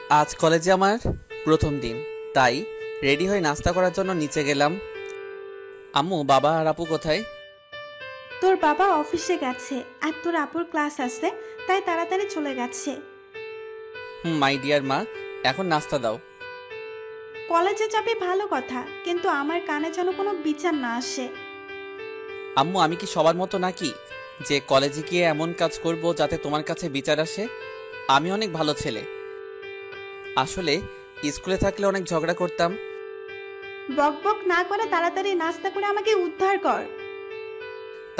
আজ কলেজে আমার প্রথম দিন, তাই রেডি হয়ে নাস্তা করার জন্য নিচে গেলাম। আম্মু, বাবা আর আপু কোথায়? তোর বাবা অফিসে গেছে আর তোর আপুর ক্লাস আছে, তাই তাড়াতাড়ি চলে গেছে। মাই ডিয়ার মা, এখন নাস্তা দাও। কলেজে যাবি ভালো কথা, কিন্তু আমার কানে যেন কোনো বিচার না আসে। আম্মু, আমি কি সবার মতো নাকি যে কলেজে গিয়ে এমন কাজ করব যাতে তোমার কাছে বিচার আসে? আমি অনেক ভালো ছেলে। আসলে স্কুলে থাকলে অনেক ঝগড়া করতাম। বক বক না করে তাড়াতাড়ি নাস্তা করে আমাকে উদ্ধার কর।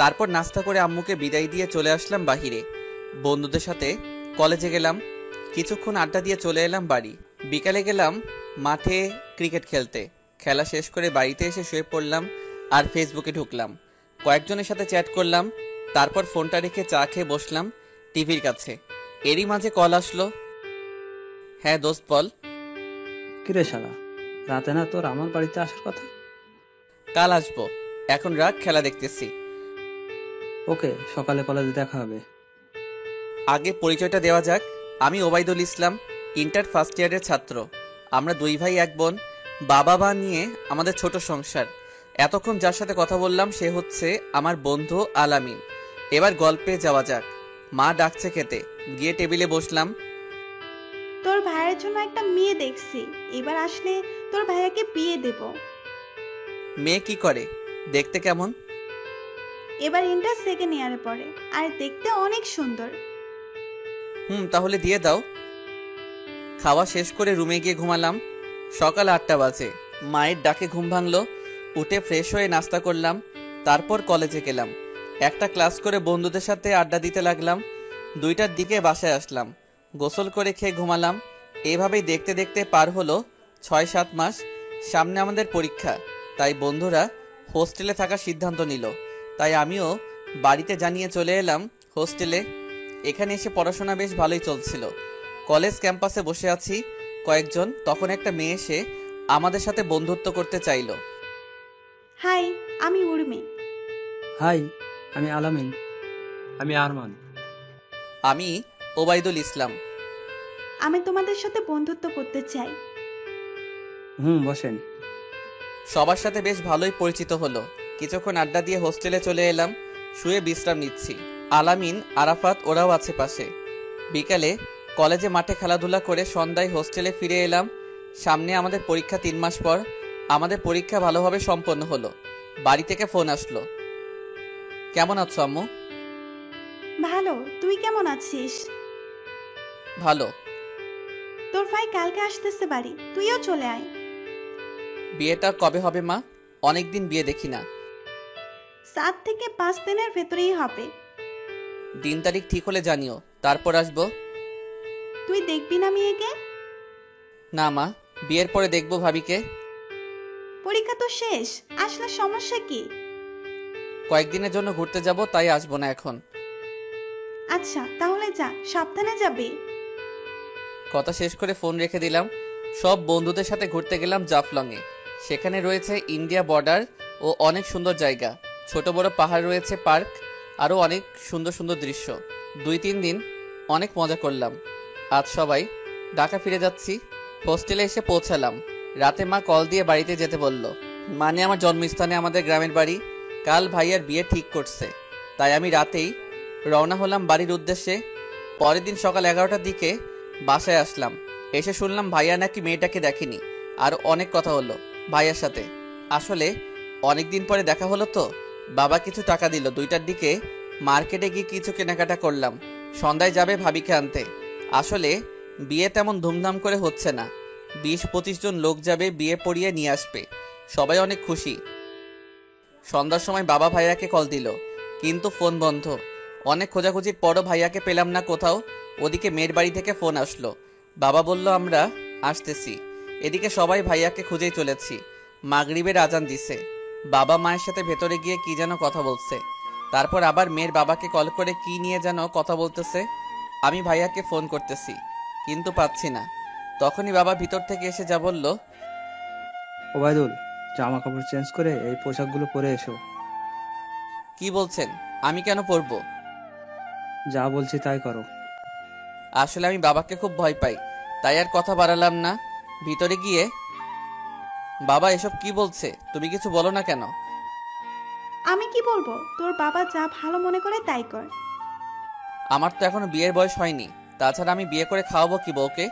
তারপর নাস্তা করে আম্মুকে বিদায় দিয়ে চলে আসলাম বাহিরে। বন্ধুদের সাথে কলেজে গেলাম, কিছুক্ষণ আড্ডা দিয়ে চলে এলাম বাড়ি। বিকালে গেলাম মাঠে ক্রিকেট খেলতে। খেলা শেষ করে বাড়িতে এসে শুয়ে পড়লাম আর ফেসবুকে ঢুকলাম। কয়েকজনের সাথে চ্যাট করলাম, তারপর ফোনটা রেখে চা খেয়ে বসলাম টিভির কাছে। এরই মাঝে কল আসলো। হ্যাঁ দোস্ত, বল। কিরে শালা, রাতে না তোর আমার বাড়িতে আসার কথা? কাল আসবো, এখন রাত, খেলা দেখতেছি। ওকে, সকালে কলেজে দেখা হবে। আগে পরিচয়টা দেওয়া যাক। আমি ওবায়দুল ইসলাম, ইন্টার ফার্স্ট ইয়ারের ছাত্র। আমরা দুই ভাই এক বোন। বাবা মা নিয়ে আমাদের ছোট সংসার। এতক্ষণ যার সাথে কথা বললাম সে হচ্ছে আমার বন্ধু আলামিন। এবার গল্পে যাওয়া যাক। মা ডাকছে খেতে, গিয়ে টেবিলে বসলাম। তোর ভাইয়ের জন্য একটা মেয়ে দেখছি, এবার আসলে তোর ভাইয়াকে বিয়ে দেব। মেয়ে কি করে, দেখতে কেমন? এবার ইন্টার সেকেন্ড ইয়ারে পড়ে, আর দেখতে অনেক সুন্দর। তাহলে দিয়ে দাও। খাওয়া শেষ করে রুমে গিয়ে ঘুমালাম। সকাল 8টা বাজে। মায়ের ডাকে ঘুম ভাঙলো। উঠে ফ্রেশ হয়ে নাস্তা করলাম, তারপর কলেজে গেলাম। একটা ক্লাস করে বন্ধুদের সাথে আড্ডা দিতে লাগলাম। 2টার দিকে বাসায় আসলাম, গোসল করে খেয়ে ঘুমালাম। এভাবেই দেখতে দেখতে পার হলো 6-7 মাস। সামনে আমাদের পরীক্ষা, তাই বন্ধুরা হোস্টেলে থাকার সিদ্ধান্ত নিল। তাই আমিও বাড়িতে জানিয়ে চলে এলাম হোস্টেলে। এখানে এসে পড়াশোনা বেশ ভালোই চলছিল। কলেজ ক্যাম্পাসে বসে আছি কয়েকজন, তখন একটা মেয়ে এসে আমাদের সাথে বন্ধুত্ব করতে চাইলো। হাই, আমি উর্মি। হাই, আমি আলামিন। আমি আরমান। আমি ওবায়দুল ইসলাম। আমি তোমাদের সাথে বন্ধুত্ব করতে চাই। বসেন। সবার সাথে বেশ ভালোই পরিচিত হলো। কিছুক্ষণ আড্ডা দিয়ে হোস্টেলে চলে এলাম। শুয়ে বিশ্রাম নিচ্ছি। আলামিন, আরাফাত ওরাও আছে পাশে। বিকালে কলেজে মাঠে খেলাধুলা করে সন্ধ্যায় হোস্টেলে ফিরে এলাম। সামনে আমাদের পরীক্ষা 3 মাস পর। আমাদের পরীক্ষা ভালোভাবে সম্পন্ন হলো। বাড়ি থেকে ফোন আসলো। কেমন আছো আম্মু? ভালো, তুই কেমন আছিস? ভালো। তোর ভাই কালকে আসতেছে বাড়ি, তুইও চলে আয়। বিয়েটা কবে হবে মা? অনেকদিন বিয়ে দেখি না। 7 থেকে 5 দিনের ভেতরেই হবে। দিন তারিখ ঠিক হলে জানিও, তারপর আসবো। তুই দেখবি না মেয়েকে? না মা, বিয়ের পরে দেখবো ভাবিকে। পরীক্ষা তো শেষ, আসলে সমস্যা কি? কয়েকদিনের জন্য ঘুরতে যাব, তাই আসবো না এখন। আচ্ছা তাহলে যা, সাবধানে যাবি। কথা শেষ করে ফোন রেখে দিলাম। সব বন্ধুদের সাথে ঘুরতে গেলাম জাফলংয়ে। সেখানে রয়েছে ইন্ডিয়া বর্ডার ও অনেক সুন্দর জায়গা। ছোট বড় পাহাড় রয়েছে, পার্ক, আরও অনেক সুন্দর সুন্দর দৃশ্য। 2-3 দিন অনেক মজা করলাম। আজ সবাই ঢাকা ফিরে যাচ্ছি। হোস্টেলে এসে পৌঁছালাম। রাতে মা কল দিয়ে বাড়িতে যেতে বলল। মানে আমার জন্মস্থানে আমাদের গ্রামের বাড়ি। কাল ভাইয়ার বিয়ে ঠিক করছে, তাই আমি রাতেই রওনা হলাম বাড়ির উদ্দেশ্যে। পরের দিন সকাল 11টার দিকে বাসায় আসলাম। এসে শুনলাম ভাইয়া নাকি মেয়েটাকে দেখেনি। আর অনেক কথা হলো ভাইয়ার সাথে। আসলে অনেক দিন পরে দেখা হলো তো। বাবা কিছু টাকা দিল। 2টার দিকে মার্কেটে গিয়ে কিছু কেনাকাটা করলাম। সন্ধ্যায় যাবে ভাবিকে আনতে। আসলে বিয়ে তেমন ধুমধাম করে হচ্ছে না। 20-25 জন লোক যাবে, বিয়ে পড়িয়ে নিয়ে আসবে। সবাই অনেক খুশি। সন্ধ্যার সময় বাবা ভাইয়াকে কল দিল, কিন্তু ফোন বন্ধ। অনেক খোঁজাখুঁজির পরও ভাইয়াকে পেলাম না কোথাও। ওদিকে মেয়ের বাড়ি থেকে ফোন আসলো। বাবা বলল আমরা আসতেছি। এদিকে সবাই ভাইয়াকে খুঁজেই চলেছি। মাগরিবের আজান দিছে। বাবা মায়ের সাথে ভেতরে গিয়ে কি যেন কথা বলছে। তারপর আবার মেয়ের বাবাকে কল করে কি নিয়ে যেন কথা বলতেছে। আমি ভাইয়াকে ফোন করতেছি, কিন্তু পাচ্ছি না। তখনই বাবা ভিতর থেকে এসে যা বলল। ওবায়দুল, জামা কাপড় চেঞ্জ করে এই পোশাকগুলো পরে এসো। কি বলছেন? আমি কেন পরবো? যা বলছি তাই করো। আসলে আমি বাবাকে খুব ভয় পাই, তাই আর কথা বাড়ালাম না। ভিতরে গিয়ে, বাবা এসব কি বলছে, তুমি কিছু বলো না কেন? আমি কি বলবো? তোর বাবা যা ভালো মনে করে তাই কর। আমার তো এখনো বিয়ের বয়স হয়নি, তাছাড়া আমি বিয়ে করে খাওয়াবো কি বউকে?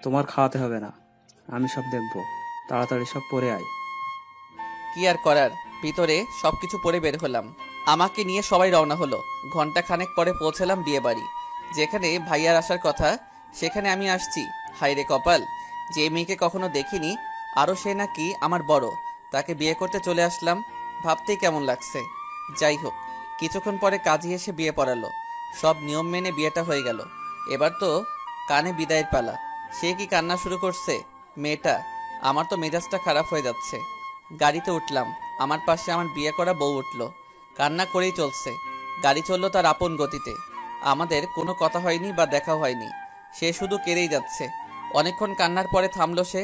তোমার খাওয়াতে হবে না, আমি সব দেখবো। তাড়াতাড়ি সব পরে আয়। কি আর করার, ভিতরে সবকিছু পরে বের হলাম। আমাকে নিয়ে সবাই রওনা হলো। ঘন্টা খানেক পরে পৌঁছলাম বিয়ে বাড়ি। যেখানে ভাইয়ার আসার কথা সেখানে আমি আসছি। হায়রে কপাল, যে মেয়েকে কখনো দেখিনি, আরও সে নাকি আমার বড়, তাকে বিয়ে করতে চলে আসলাম। ভাবতেই কেমন লাগছে। যাই হোক, কিছুক্ষণ পরে কাজী এসে বিয়ে পড়ালো। সব নিয়ম মেনে বিয়েটা হয়ে গেল। এবার তো কানে বিদায়ের পালা। সে কি কান্না শুরু করছে মেয়েটা! আমার তো মেজাজটা খারাপ হয়ে যাচ্ছে। গাড়িতে উঠলাম, আমার পাশে আমার বিয়ে করা বউ উঠলো। কান্না করেই চলছে। গাড়ি চললো তার আপন গতিতে। আমাদের কোনো কথা হয়নি বা দেখা হয়নি। সে শুধু কেঁদেই যাচ্ছে। অনেকক্ষণ কান্নার পরে থামলো সে।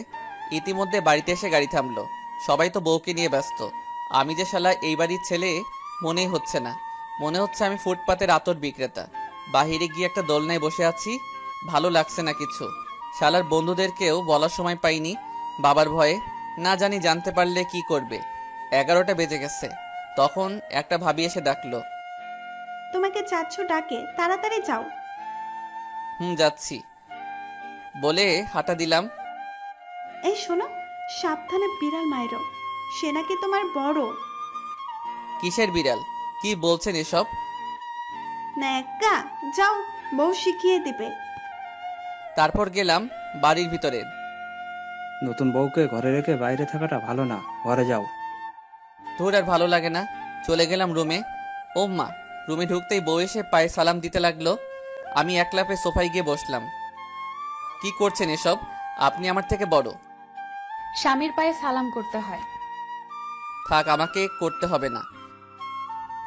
ইতিমধ্যে বাড়িতে এসে গাড়ি থামলো। সবাই তো বউকে নিয়ে ব্যস্ত। আমি যে শালা এই বাড়ির ছেলে মনেই হচ্ছে না। মনে হচ্ছে আমি ফুটপাতের আতর বিক্রেতা। বাহিরে গিয়ে একটা দোলনায় বসে আছি। ভালো লাগছে না কিছু। শালার বন্ধুদেরকেও বলার সময় পাইনি বাবার ভয়ে। না জানি জানতে পারলে কি করবে। 11টা বেজে গেছে। তখন একটা ভাবি এসে ডাকলো। তোমাকে চাচ্ছু ডাকে, তাড়াতাড়ি যাও। যাচ্ছি বলে হাঁটা দিলাম। এই শোনো, সাবধানে বিড়াল মাইরো, সে নাকি তোমার বড়। কিসের বিড়াল? কি বলছেন এসব? ন্যাকা, যাও, বউ শিখিয়ে দিবে। তারপর গেলাম বাড়ির ভিতরে। নতুন বউকে ঘরে রেখে বাইরে থাকাটা ভালো না, ঘরে যাও। তোর আর ভালো লাগে না। চলে গেলাম রুমে। ও মা! রুমে ঢুকতেই বউ এসে পায়ে সালাম দিতে লাগলো। আমি একলাপে সোফায় গিয়ে বসলাম। কি করছেন এসব? আপনি আমার থেকে বড়। স্বামীর পায়ে সালাম করতে হয়। থাক, আমাকে করতে হবে না।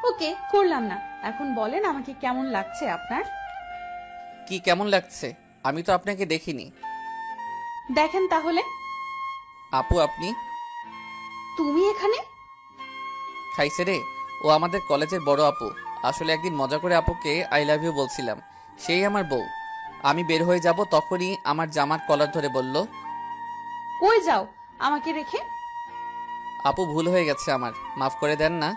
ওকে, করলাম না। এখন বলেন আমাকে কেমন লাগছে আপনার? কি কেমন লাগছে? আমি তো আপনাকে দেখিনি। দেখেন তাহলে। আপু আপনি? তুমি এখানে? খাইছে রে, ও আমাদের কলেজের বড় আপু। আসলে একদিন মজা করে আপুকে আই লাভ ইউ বলছিলাম। সেই আমার বউ। আমি বের হয়ে যাব তখনই আমার জামার কলার ধরে বলল, কই যাও আমাকে রেখে? আপু ভুল হয়ে গেছে আমার, মাফ করে দেন না।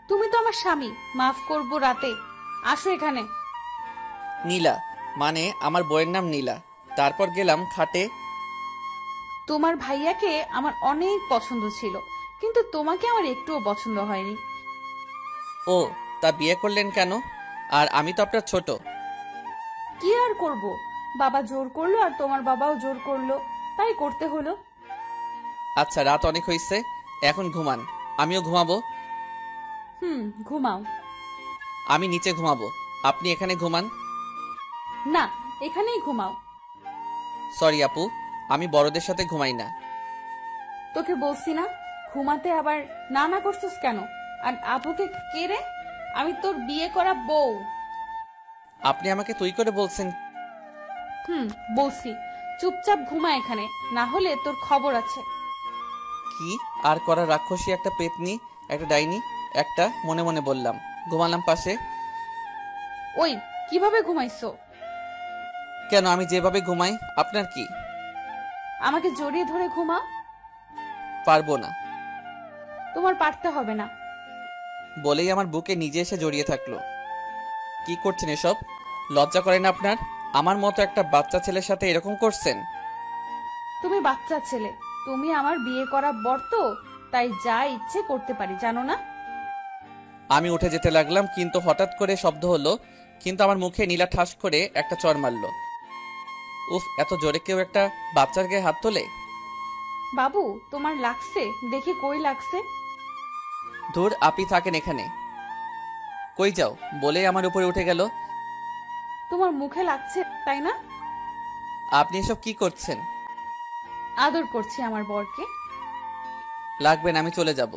তুমি তো আমার স্বামী, মাফ করবো রাতে। আসো এখানে। নীলা, মানে আমার বউয়ের নাম নীলা। তারপর গেলাম খাটে। তোমার ভাইয়াকে আমার অনেক পছন্দ ছিল, কিন্তু তোমাকে আমার একটুও পছন্দ হয়নি। ও, তা বিয়ে করলেন কেন? আর আমি তো আপনার ছোট। কি আর করব, বাবা জোর করলো আর তোমার বাবাও জোর করলো, তাই করতে হলো। আচ্ছা, রাত অনেক হয়েছে, এখন ঘুমান। আমিও ঘুমাবো। ঘুমাও। আমি নিচে ঘুমাবো, আপনি এখানে ঘুমান। না, এখানেই ঘুমাও। সরি আপু, আমি বড়দের সাথে ঘুমাই না। তোকে বলছি না ঘুমাতে, আবার না না করছিস কেন? আর আপুকে কে রে? আমি তোর বিয়ে করা বউ। আপনি আমাকে তুই করে বলছেন? বলছি চুপচাপ ঘুমা এখানে, না হলে তোর খবর আছে। কি আর করা, রাক্ষসী একটা পেতনি, একটা ডাইনি একটা, মনে মনে বললাম। ঘুমালাম পাশে। ওই, কিভাবে ঘুমাইছো? কেন, আমি যেভাবে ঘুমাই আপনার কি? আমাকে জড়িয়ে ধরে ঘুমা। পারবো না। তোমার পারতে হবে না। বলেই আমার বুকে নিজে এসে জড়িয়ে থাকলো। কি করছেন এসব? লজ্জা করেন আপনার? আমার মতো একটা বাচ্চা ছেলের সাথে এরকম করছেন? তুমি বাচ্চা ছেলে, তুমি আমার বিয়ে করা বর তো, তাই যা ইচ্ছে করতে পারি, জানো না? আমি উঠে যেতে লাগলাম, কিন্তু হঠাৎ করে শব্দ হলো। কিন্তু আমার মুখে নীলা ঠাস করে একটা চড় মারলো। উফ, এত জোরে কেউ একটা বাচ্চার গায়ে হাত তোলে? বাবু, তোমার লাগছে? দেখি কই লাগছে। ধুর, আপনি থাকেন এখানে। কই যাও বলে আমার উপরে উঠে গেল। তোমার মুখে লাগছে তাই না? আপনি এসব কি করছেন? আদর করছি আমার বরকে। লাগবে না, আমি চলে যাব।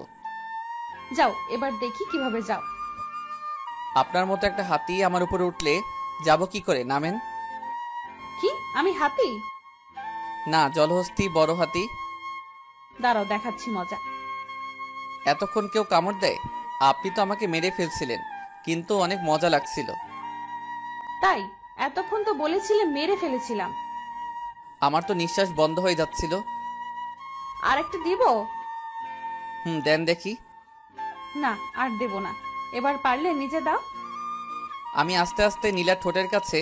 যাও, এবার দেখি কিভাবে যাও। আপনার মতো একটা হাতি আমার উপরে উঠলে যাব কি করে? নামেন। কি আমি হাতি? না, জলহস্তি, বড় হাতি। দাঁড়াও, দেখাচ্ছি মজা। এতক্ষণ কেউ কামড় দেয়? আপনি তো আমাকে মেরে ফেলছিলেন, কিন্তু অনেক মজা লাগছিল। তাই এতক্ষণ তো বলেছিলে মেরে ফেলেছিলাম। আমার তো নিঃশ্বাস বন্ধ হয়ে যাচ্ছিল। আর একটা দিব? দেন দেখি। না, আর দেব না। এবার পারলে নিচে দাও। আমি আস্তে আস্তে নীলার ঠোঁটের কাছে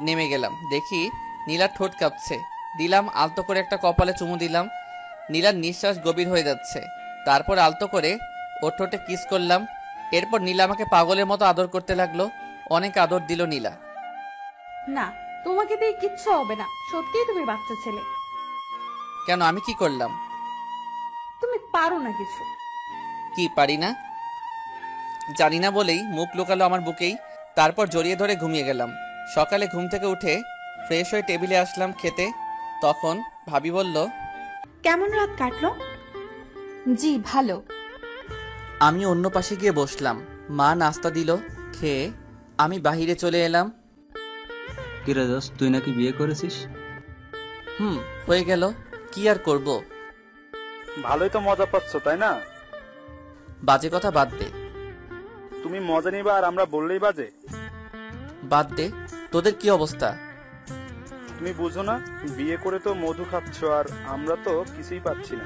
নেমে গেলাম। দেখি নীলার ঠোঁট কাঁপছে। দিলাম আলতো করে একটা কপালে চুমু দিলাম। নীলার নিঃশ্বাস গভীর হয়ে যাচ্ছে। তারপর আলতো করে ওর ঠোঁটে কিস করলাম। এরপর নীলা আমাকে পাগলের মতো আদর করতে লাগলো। অনেক আদর দিল নীলা। না, তোমাকে দিয়ে কিচ্ছু হবে না। সত্যিই তুমি বাচ্চা ছেলে। কেন, আমি কি করলাম? তুমি পারো না কিছু। কি পারি না? জানি না বলেই মুখ লুকালো আমার বুকেই। তারপর জড়িয়ে ধরে ঘুমিয়ে গেলাম। সকালে ঘুম থেকে উঠে ফ্রেশ হয়ে টেবিলে আসলাম খেতে। তখন ভাবি বলল, কেমন রাত কাটলো? জি ভালো। আমি অন্য পাশে গিয়ে বসলাম। মা নাস্তা দিল। খেয়ে আমি বাহিরে চলে এলাম। কিরে দোস্ত, তুই নাকি বিয়ে করেছিস? হয়ে গেল। কি আর করব? ভালোই তো মজা পাচ্ছ, তাই না? বাজে কথা বাদ দে। তুমি মজা নিবা আর আমরা বললেই বাজে? বাদ দে। তোদের কি অবস্থা? তুমি বুঝো না, বিয়ে করে তো মধু খাচ্ছ আর আমরা তো কিছুই পাচ্ছি না।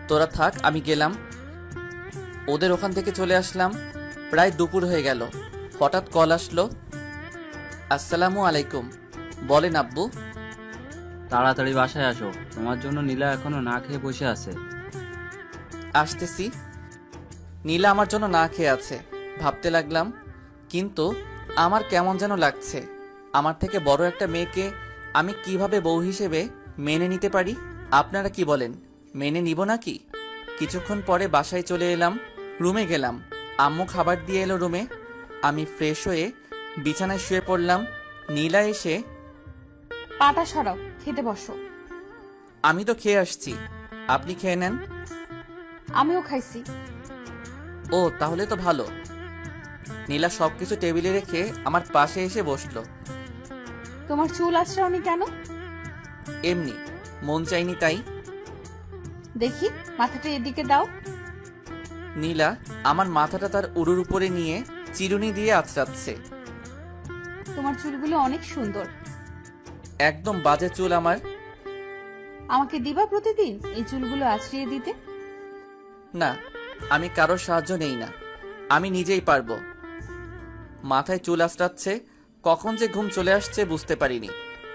তোরা থাক, আমি গেলাম। ওদের ওখান থেকে চলে আসলাম। প্রায় দুপুর হয়ে গেল। হঠাৎ কল আসলো। আসসালামু আলাইকুম। বলেন আব্বু। তাড়াতাড়ি বাসায় আসো, তোমার জন্য নীলা এখনো না খেয়ে বসে আছে। আসতেছি। নীলা আমার জন্য না খেয়ে আছে। ভাবতে লাগলাম, কিন্তু আমার কেমন যেন লাগছে। আমার থেকে বড় একটা মেয়েকে আমি কিভাবে বউ হিসেবে মেনে নিতে পারি? আপনারা কি বলেন, মেনে নিব নাকি? কিছুক্ষণ পরে বাসায় চলে এলাম। রুমে গেলাম। আম্মু খাবার দিয়ে এলো রুমে। আমি ফ্রেশ হয়ে বিছানায় শুয়ে পড়লাম। নীলা এসে, পাটা সরাও, খেতে বসো। আমি তো খেয়ে আসছি, আপনি খেয়ে নেন। আমিও খাইছি। ও, তাহলে তো ভালো। নীলা সবকিছু টেবিলে রেখে আমার পাশে এসে বসলো। তোমার চুল আঁচড়াওনি কেন? এমনি, মন চাইনি তাই। দেখি, মাথাটা এদিকে দাও। নীলা আমার মাথাটা তার উড়ুর উপরে নিয়ে চিরুনি দিয়ে আঁচড়াচ্ছে। তোমার চুলগুলো অনেক সুন্দর। একদম বাজে চুল আমার। আমাকে দিবা প্রতিদিন এই চুলগুলো আঁচড়িয়ে দিতে? না, আমি কারোর সাহায্য নেই না, আমি নিজেই পারবো। মাথায় চুল আঁচড়াচ্ছে। কখন যে ঘুম চলে আসছে বুঝতে পারিনি।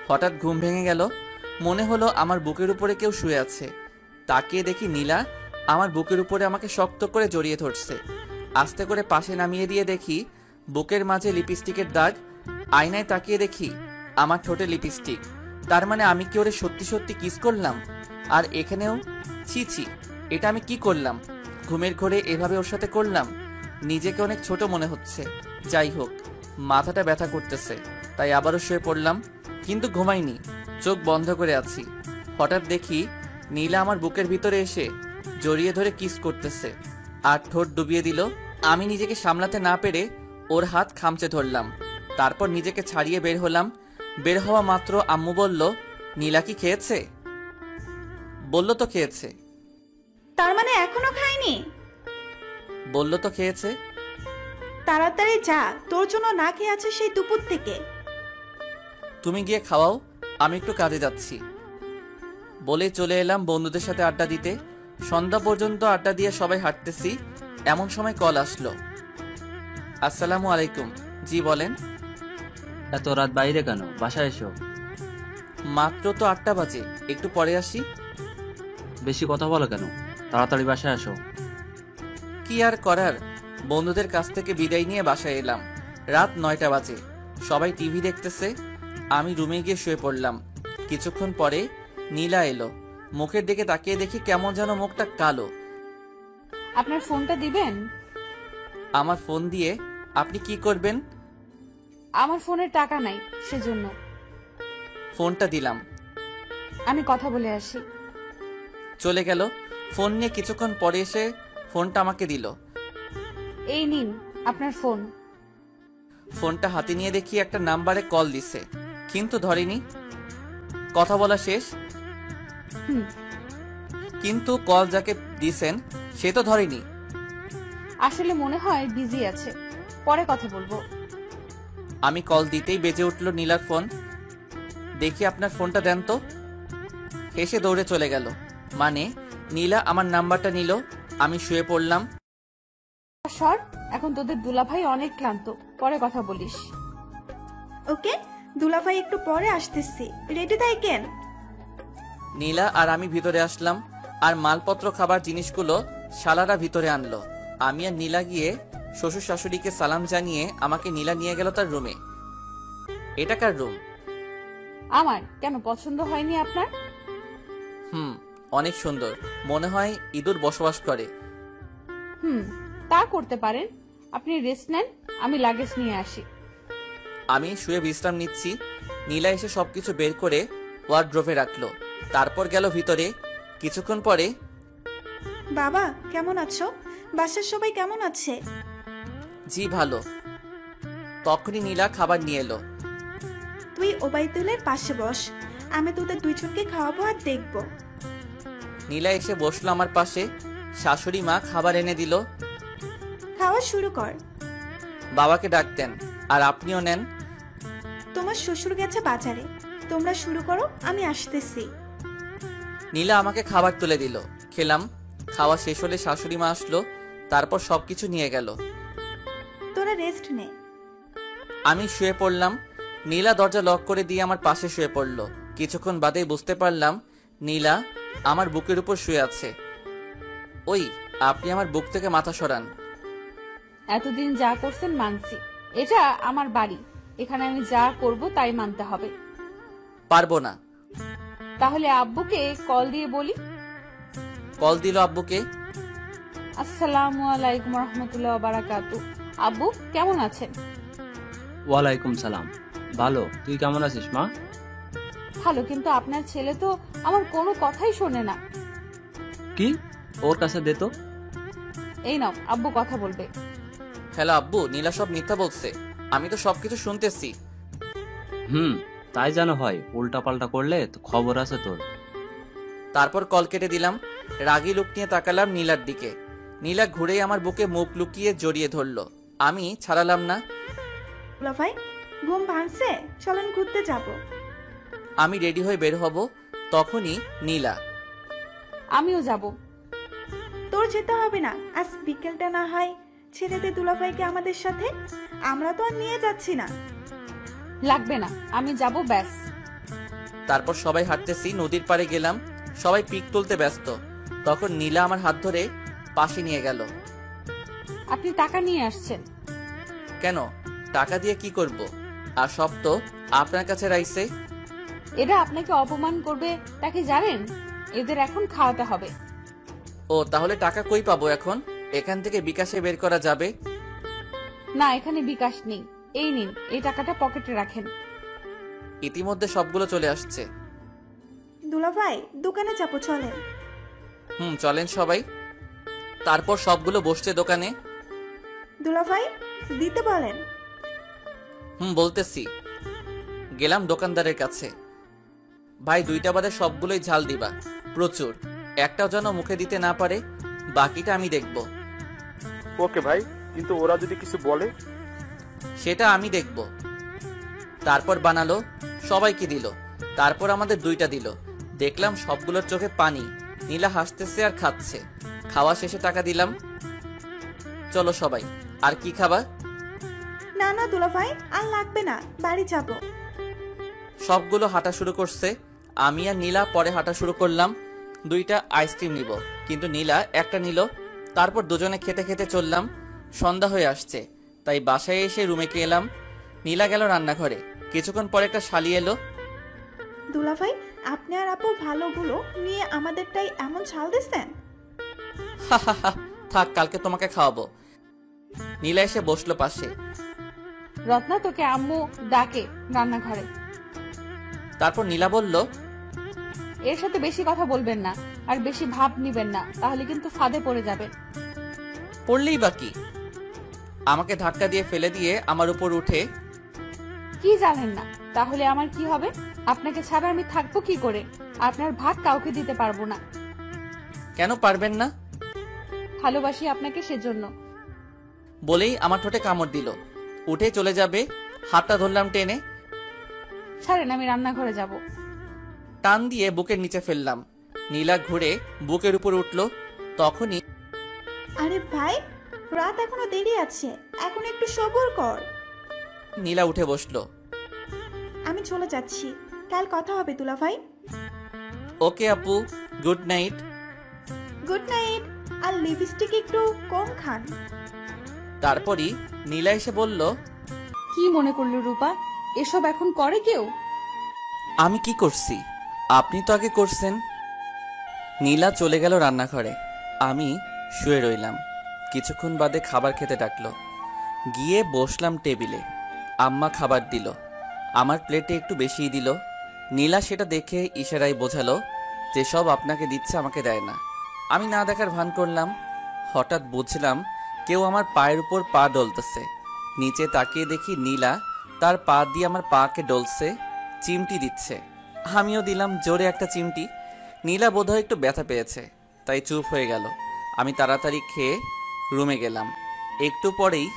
হঠাৎ ঘুম ভেঙে গেল। মনে হলো আমার বুকের উপরে কেউ শুয়ে আছে। তাকিয়ে দেখি নীলা আমার বুকের উপরে আমাকে শক্ত করে জড়িয়ে ধরছে। আস্তে করে পাশে নামিয়ে দিয়ে দেখি বুকের মাঝে লিপস্টিকের দাগ। আয়নায় তাকিয়ে দেখি আমার ঠোঁটে লিপস্টিক। তার মানে আমি কি ওরে সত্যি সত্যি কিস করলাম? আর এখানেও? ছি ছি, এটা আমি কি করলাম? ঘুমের ঘোরে এভাবে ওর সাথে করলাম। নিজেকে অনেক ছোট মনে হচ্ছে। যাই হোক, মাথাটা ব্যথা করতেছে, তাই আবারও শুয়ে পড়লাম। কিন্তু ঘুমাইনি, চোখ বন্ধ করে আছি। হঠাৎ দেখি নীলা আমার বুকের ভিতরে এসে জড়িয়ে ধরে কিস করতেছে আর ঠোঁট ডুবিয়ে দিল। আমি নিজেকে সামলাতে না পেরে ওর হাত খামচে ধরলাম। তারপর নিজেকে ছাড়িয়ে বের হলাম। বের হওয়া মাত্র আম্মু বলল, নীলা কি খেয়েছে? বলল তো খেয়েছে। তার মানে এখনো খায়নি? বলল তো খেয়েছে। তাড়াতাড়ি যা, তোর জন্য না খেয়ে আছে সেই দুপুর থেকে। তুমি গিয়ে খাওয়াও, আমি একটু কাজে যাচ্ছি। বলে চলে এলাম বন্ধুদের সাথে আড্ডা দিতে। সন্ধ্যা পর্যন্ত আড্ডা দিয়ে সবাই হাঁটতেছি। এমন সময় কল আসলো। আসসালামু আলাইকুম। জি বলেন। এত রাত বাইরে কেন? বাসায় এসো। মাত্র তো 8টা বাজে, একটু পরে আসি। বেশি কথা বলো কেন? তাড়াতাড়ি বাসায় আসো। কি আর করার, বন্ধুদের কাছ থেকে বিদায় নিয়ে বাসায় এলাম। রাত 9টা বাজে। সবাই টিভি দেখতেছে। আমি রুমে গিয়ে শুয়ে পড়লাম। কিছুক্ষণ পরে নীলা এলো। মুখের দিকে তাকিয়ে দেখি কেমন যেন মুখটা কালো। আপনার ফোনটা দিবেন? আমার ফোন দিয়ে আপনি কি করবেন? আমার ফোনে টাকা নাই, সেজন্য। ফোনটা দিলাম। আমি কথা বলে আসি। চলে গেল। ফোন নিয়ে কিছুক্ষণ পরে এসে ফোনটা আমাকে দিল। এই নিন আপনার ফোন। ফোনটা হাতে নিয়ে দেখি একটা নাম্বারে কল দিছে, কিন্তু ধরেনি। কথা বলা শেষ, হুম, কিন্তু কল যাকে দিছেন সে তো ধরেনি। আসলে মনে হয় বিজি আছে, পরে কথা বলবো। আমি কল দিতেই বেজে উঠল নীলার ফোন। দেখি আপনার ফোনটা দেন তো। হেসে দৌড়ে চলে গেল। মানে নীলা আমার নাম্বারটা নিল। আমি শুয়ে পড়লাম। সর, এখন তোদের দুলাভাই অনেক ক্লান্ত, পরে কথা বলিস। ওকে, দুলাভাই একটু পরে আসতেছি, রেডি থাকেন। নীলা আর আমি ভিতরে আসলাম, আর মালপত্র খাবার জিনিসগুলো শালারা ভিতরে আনলো। আমি আর নীলা গিয়ে শ্বশুর শাশুড়িকে সালাম জানিয়ে আমাকে নীলা নিয়ে গেল তার রুমে। এটা কার রুম? আমার কেন পছন্দ হয়নি আপনার? অনেক সুন্দর, মনে হয় ইঁদুর বসবাস করে। তা করতে পারেন। আপনি রেস্ট নেন, আমি লাগেজ নিয়ে আসি। আমি শুয়ে বিশ্রাম নিচ্ছি। নীলা এসে সবকিছু বের করে ওয়ার্ড্রোভে রাখলো, তারপর গেল ভিতরে। কিছুক্ষণ পরে, বাবা কেমন আছো? বাসার সবাই কেমন আছে? জি ভালো। তখনই নীলা খাবার নিয়ে এলো। তুই ওবাইদুলের পাশে বস, আমি তোদের দুইজনকে খাওয়াবো আর দেখবো। নীলা এসে বসলো আমার পাশে। শাশুড়ি মা খাবার এনে দিল। খাওয়া শুরু কর। বাবাকে ডাকতেন, আর আপনিও নেন। তোমার শ্বশুর গেছে বাজারে, তোমরা শুরু করো, আমি আসতেছি। নীলা আমাকে খাবার তুলে দিল। খেলাম। খাওয়া শেষ হলে শাশুড়ি মা আসলো, তারপর সবকিছু নিয়ে গেল। তোরা রেস্ট নে। আমি শুয়ে পড়লাম। নীলা দরজা লক করে দিয়ে আমার পাশে শুয়ে পড়ল। কিছুক্ষণ বাদেই বুঝতে পারলাম নীলা আমার বুকের উপর শুয়ে আছে। ওই, আপনি আমার বুক থেকে মাথা সরান। এতদিন যা করছেন মানছি, এটা আমার বাড়ি, এখানে আমি যা করব তাই মানতে হবে। পারবো না। তাহলে আব্বুকে কল দিয়ে বলি। কল দিল আব্বুকে। আসসালামু আলাইকুম রহমতুল্লাহ বারাকাতু। আব্বু কেমন আছেন? ওয়ালাইকুম সালাম। ভালো, তুই কেমন আছিস মা? ভালো, কিন্তু আপনার ছেলে তো আমার কোনো কথাই শোনে না। কি? ওর কাছে দে তো। এই নাও, আব্বু কথা বলবে। হ্যালো আব্বু, নীলা সব মিথ্যা বলছে। আমি তো সবকিছু শুনতেছি। তাই যেন হয়, উল্টা পাল্টা করলে তো খবর আছে তোর। তারপর কল কেটে দিলাম। রাগী লুক নিয়ে তাকালাম নীলার দিকে। নীলা ঘুরেই আমার বুকে মুখ লুকিয়ে জড়িয়ে ধরলো। আমি ছাড়ালাম না। দুলাভাই ঘুম ভাঙছে, চলেন ঘুরতে যাব। আমি রেডি হয়ে বের হব, তখনই নীলা। আমিও যাব। তোর যেতে হবে না, আজ বিকেলটা না হয় ছেড়ে দে দুলাভাইকে আমাদের সাথে, আমরা তো আর নিয়ে যাচ্ছি না। লাগবে না, আমি যাব ব্যাস। তারপর সবাই হাঁটতেছি, নদীর পাড়ে গেলাম। সবাই পিক তুলতে ব্যস্ত। তখন নীলা আমার হাত ধরে পাশে নিয়ে গেল। আপনি টাকা নিয়ে আসছেন? কেন, টাকা দিয়ে কি করব? আর সব তো আপনার কাছে রাইছে। এরা আপনাকে অপমান করবে তা কি জানেন? এদের এখন খাওয়াতে হবে। ও, তাহলে টাকা কই পাবো এখন? এখান থেকে বিকাশে বের করা যাবে? না, এখানে বিকাশ নেই। এই নিন, এই টাকাটা পকেটে রাখেন। ইতিমধ্যে সবগুলো চলে আসছে। দুলাভাই দোকানে যাবো, চলেন। চলেন সবাই। তারপর সবগুলো বসছে দোকানে। দুলাভাই দিতে বলেন। বলতেছি। গেলাম দোকানদারের কাছে। ভাই, 2টা বাদে সবগুলোই ঝাল দিবা, প্রচুর। একটাও যেন মুখে দিতে না পারে, বাকিটা আমি দেখব। ওকে ভাই, কিন্তু ওরা যদি কিছু বলে? সেটা আমি দেখব। তারপর বানালো, সবাইকে দিল। তারপর আমাদের 2টা দিল। দেখলাম সবগুলোর চোখে পানি। নীলা হাসতেছে আর খাচ্ছে। খাওয়া শেষে টাকা দিলাম। চলো সবাই। আর কি খাবা? না না দুলাভাই, আর লাগবে না, বাড়ি যাব। সবগুলো হাঁটা শুরু করছে। আমি আর নীলা পরে হাঁটা শুরু করলাম। 2টা আইসক্রিম নিব, কিন্তু নীলা একটা নিল। তারপর দুজনে খেতে খেতে চললাম। সন্ধ্যা হয়ে আসছে, তাই বাসায় এসে রুমে এলাম। নীলা গেল রান্নাঘরে। কিছুক্ষণ পরে একটা শালি এলো। দুলাভাই আপনি আর আপু ভালোগুলো নিয়ে আমাদেরটাই এমন ছাল দিচ্ছেন? থাক, কালকে তোমাকে খাওয়াবো। নীলা এসে বসলো পাশে। রত্না, তোকে আম্মু ডাকে রান্নাঘরে। তারপর নীলা বলল, এর সাথে বেশি কথা বলবেন না, আর বেশি ভাব নিবেন না, তাহলে কিন্তু ফাঁদে পড়ে যাবেন। পড়লেই বাকি। আমাকে ধাক্কা দিয়ে ফেলে দিয়ে আমার উপর উঠে, কি জানেন না? তাহলে আমার কি হবে? আপনাকে ছাড়া আমি থাকবো কি করে? আপনার ভাগ কাউকে দিতে পারবো না। কেন পারবেন না? ভালোবাসি আপনাকে, সেজন্য। বলেই আমার ঠোঁটে কামড় দিল। উঠে চলে যাবে, হাতটা ধরলাম টেনে, ছাড়েন, আমি রান্নাঘরে যাব। টান দিয়ে বুকের নিচে ফেললাম। নীলা ঘুরে বুকের উপর উঠল। তখনই আরে ভাই, রাত এখনো দেরি আছে, এখন একটু সবুর কর। নীলা উঠে বসলো। আমি চলে যাচ্ছি, কাল কথা হবে দুলাভাই। ওকে আপু, গুড নাইট। Good night. আর লিপস্টিক একটু কম খান। তারপরই নীলা এসে বলল, কি মনে করলো রূপা, এসব এখন করে কেউ? আমি কি করছি? আপনি তো আগে করছেন। নীলা চলে গেল রান্নাঘরে। আমি শুয়ে রইলাম। কিছুক্ষণ বাদে খাবার খেতে ডাকলো। গিয়ে বসলাম টেবিলে। আম্মা খাবার দিল। আমার প্লেটে একটু বেশিই দিল। নীলা সেটা দেখে ইশারায় বোঝালো যে সব আপনাকে দিচ্ছে, আমাকে দেয় না। আমি না দেখার ভান করলাম। হঠাৎ বুঝলাম কেউ আমার পায়ের উপর পা ডলতেছে। নিচে তাকিয়ে দেখি নীলা তার পা দিয়ে আমার পাকে ডলছে, চিমটি দিচ্ছে। আমিও দিলাম জোরে একটা চিমটি। নীলা বোধহয় একটু ব্যথা পেয়েছে, তাই চুপ হয়ে গেল। আমি তাড়াতাড়ি খেয়ে রুমে গেলাম। একটু পরেই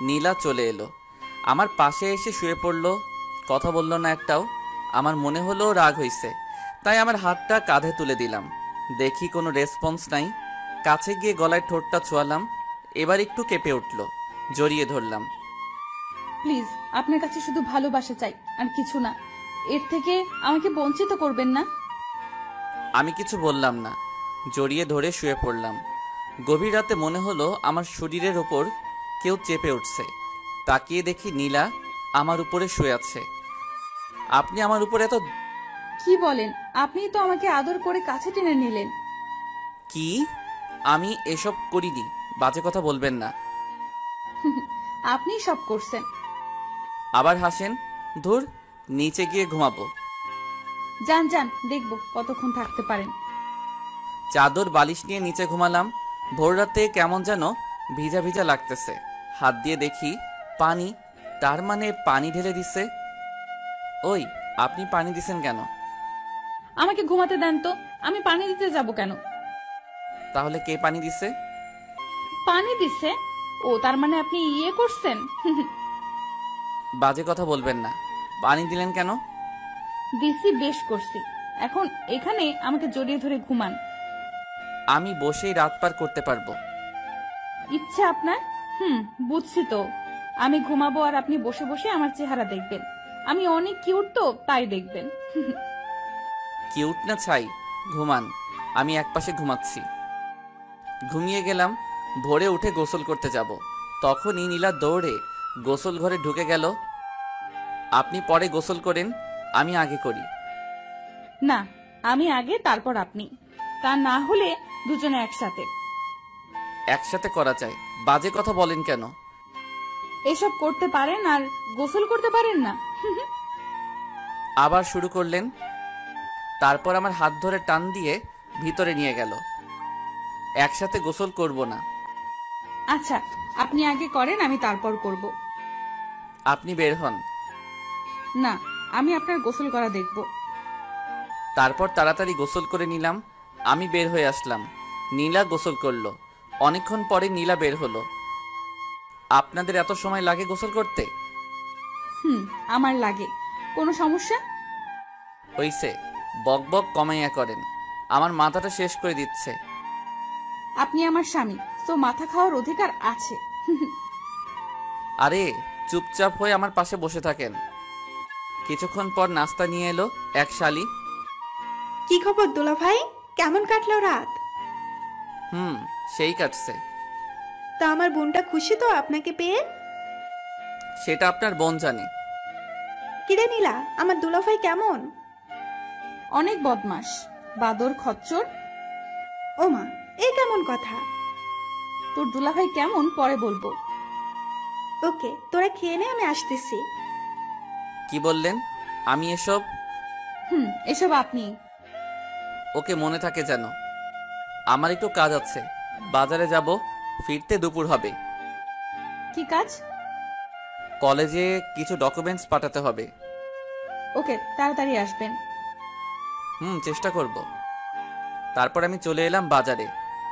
নীলা চলে এলো। আমার পাশে এসে শুয়ে পড়ল। কথা বলল না একটাও। আমার মনে হলো রাগ হইছে, তাই আমার হাতটা কাঁধে তুলে দিলাম। দেখি কোনো রেসপন্স নাই। কাছে গিয়ে গলায় ঠোঁটটা ছোঁয়ালাম। এবার একটু কেঁপে উঠল। জড়িয়ে ধরলাম। প্লিজ, আপনার কাছে শুধু ভালোবাসা চাই, আর কিছু না। এর থেকে আমাকে বঞ্চিত করবেন না। আমি কিছু বললাম না। জড়িয়ে ধরে শুয়ে পড়লাম। গভীর রাতে মনে হলো আমার শরীরের ওপর কেউ চেপে উঠছে। তাকিয়ে দেখি নীলা আমার উপরে শুয়ে আছে। আপনি আমার উপরে এত কি বলেন? আপনি তো আমাকে আদর করে কাছে টেনে নিলেন। কি? আমি এসব করিনি। বাজে কথা বলবেন না। আপনি সব করছেন। আবার হাসেন। ধুর, নিচে গিয়ে ঘুমাবো। যান যান, দেখবো কতক্ষণ থাকতে পারেন। চাদর বালিশ নিয়ে নিচে ঘুমালাম। ভোর রাতে কেমন যেন ভিজা ভিজা লাগতেছে। হাত দিয়ে দেখি পানি। তার মানে পানি ঢেলে দিছে। ওই, আপনি পানি দিছেন কেন? আমাকে ঘুমাতে দেন তো, আমি পানি দিতে যাব কেন? তাহলে কে পানি দিছে? পানি দিছে? ও, তার মানে আপনি ইয়ে করছেন। বাজে কথা বলবেন না। পানি দিলেন কেন? দিছি, বেশ করছি। এখন এখানে আমাকে জড়িয়ে ধরে ঘুমান। আমি বসেই রাত পার করতে পারবো। ইচ্ছে আপনার? বুঝছি তো। আমি ঘুমাবো আর আপনি বসে বসে আমার চেহারা দেখবেন। আমি অনেক কিউট তো, তাই দেখবেন। কিউট না ছাই, ঘুমান। আমি একপাশে ঘুমাচ্ছি। ঘুমিয়ে গেলাম। ভোরে উঠে গোসল করতে যাব। তখনই নীলা দৌড়ে গোসল ঘরে ঢুকে গেল। আপনি পরে গোসল করেন, আমি আগে করি। না, আমি আগে, তারপর আপনি। তা না হলে দুজনে একসাথে। একসাথে করা যায়। বাজে কথা বলেন কেন? এসব করতে পারেন আর গোসল করতে পারেন না? আবার শুরু করলেন। তারপর আমার হাত ধরে টান দিয়ে ভিতরে নিয়ে গেল। একসাথে গোসল করব না। আচ্ছা, আপনি আগে করেন, আমি তারপর করব। আপনি বের হন। না, আমি আপনার গোসল করা দেখব। তারপর তাড়াতাড়ি গোসল করে নিলাম। আমি বের হয়ে আসলাম। নীলা গোসল করলো। অনেকক্ষণ পরে নীলা বের হলো। আপনাদের এত সময় লাগে গোসল করতে? আমার লাগে। কোনো সমস্যা? হইছে, বক বক কমাইয়া করেন। আমার মাথাটা শেষ করে দিচ্ছে। আপনি আমার স্বামী, তো মাথা খাওয়ার অধিকার আছে। আরে, চুপচাপ হয়ে আমার পাশে বসে থাকেন। কিছুক্ষণ পর নাস্তা নিয়ে এলো এক শালি। কি খবর দুলাভাই, কেমন কাটলো রাত? সেই কাটছে। তা আমার বোনটা খুশি তো আপনাকে পেয়ে? সেটা আপনার বোন জানে। কিরে নীলা, আমার দুলাভাই কেমন? অনেক বদমাস, বাদর, খচ্চর। ও মা, এই কেমন কথা? তোর দুলাভাই কেমন পরে বলবো। ওকে, তোরা খেয়ে নে, আমি আসতেছি। কি বললেন? আমি এসব? এসব আপনি। ওকে, মনে থাকে যেন। আমার একটু কাজ আছে, বাজারে যাব। ফিরতে দুপুর হবে। কি কাজ? কলেজে কিছু ডকুমেন্টস পাঠাতে হবে। ওকে, তাড়াতাড়ি আসবেন। চেষ্টা করব। তারপর আমি চলে এলাম বাজারে।